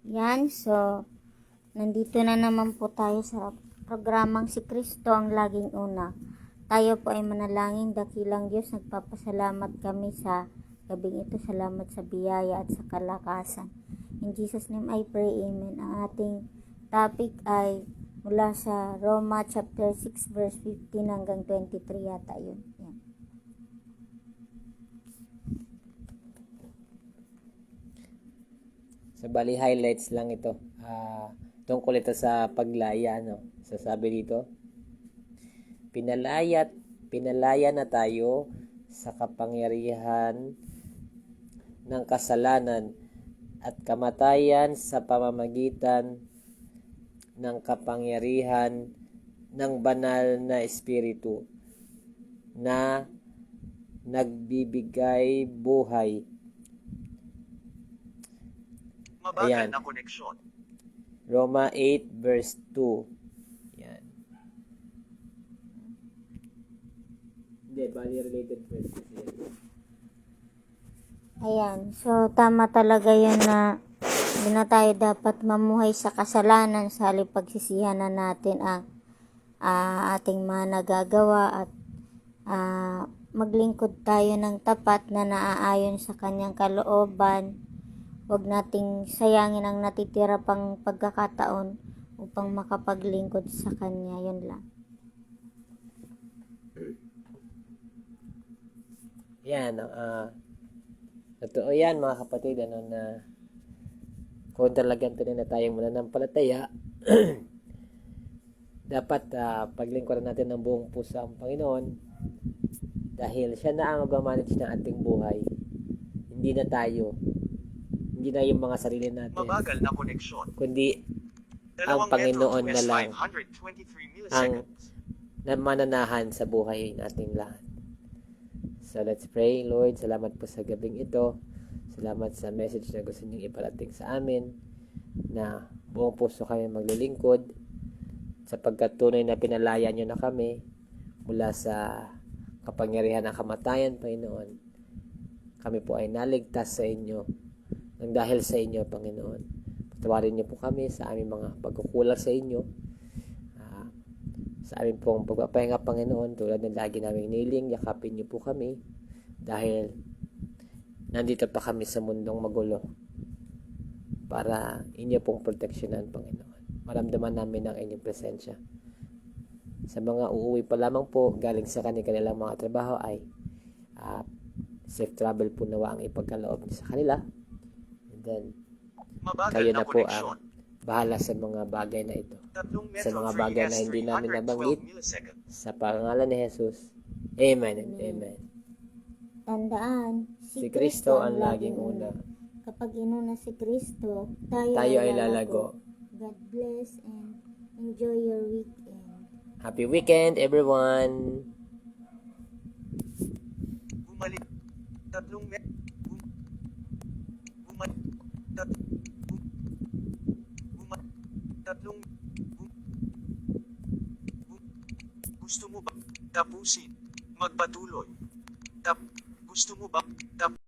Yan, so, nandito na naman po tayo sa programang Si Kristo ang laging una. Tayo po ay manalangin, dakilang Diyos, nagpapasalamat kami sa gabing ito. Salamat sa biyaya at sa kalakasan. In Jesus' name I pray, Amen. Ang ating topic ay mula sa Roma chapter 6 verse 15 hanggang 23 yata yun. Yan. So, bali highlights lang ito. Tungkol ito sa paglaya, no? Sasabi dito, pinalaya na tayo sa kapangyarihan ng kasalanan at kamatayan sa pamamagitan ng kapangyarihan ng banal na espiritu na nagbibigay buhay. Mabagal na koneksyon. Roma 8 verse 2. Yan. Hindi, bali related verses yan. Ayan, so tama talaga yun na hindi na tayo dapat mamuhay sa kasalanan sa halip pagsisihan na natin ang ating mga nagagawa at maglingkod tayo ng tapat na naaayon sa kanyang kalooban. Huwag nating sayangin ang natitira pang pagkakataon upang makapaglingkod sa kanya. Yun lang. Yan, totoo yan mga kapatid, na kung talagang tunay na tayong mananampalataya, dapat paglingkuran natin ng buong puso ang Panginoon dahil siya na ang mag-manage ng ating buhay. Hindi na tayo. Hindi na yung mga sarili natin. Mabagal na koneksyon. Kundi ang Panginoon na lang ang mananahan sa buhay nating lahat. So let's pray. Lord, salamat po sa gabing ito. Salamat sa message na gusto niyong iparating sa amin na buong puso kami maglilingkod sapagkat tunay na pinalaya niyo na kami mula sa kapangyarihan ng kamatayan, Panginoon. Kami po ay naligtas sa inyo nang dahil sa inyo, Panginoon. Patawarin niyo po kami sa aming mga pagkukulang sa inyo, sa aming pong pagpapahinga, Panginoon, tulad ng lagi naming niling, yakapin niyo po kami dahil nandito pa kami sa mundong magulo para inyo pong proteksyonan, Panginoon. Maramdaman namin ang inyong presensya. Sa mga uuwi pa lamang po galing sa kanilang mga trabaho ay safe travel po nawa ang ipagkaloob niyo sa kanila. And then, kayo na po ang bahala sa mga bagay na ito. Sa mga bagay na hindi namin nabanggit. Sa pangalan ni Jesus. Amen and amen. Tandaan, Si Kristo ang laging una. Kapag inuna si Kristo, tayo Ay lalago. God bless and enjoy your weekend. Happy weekend, everyone! Bumalik. Gusto mo ba tapusin? Magpatuloy. Gusto mo ba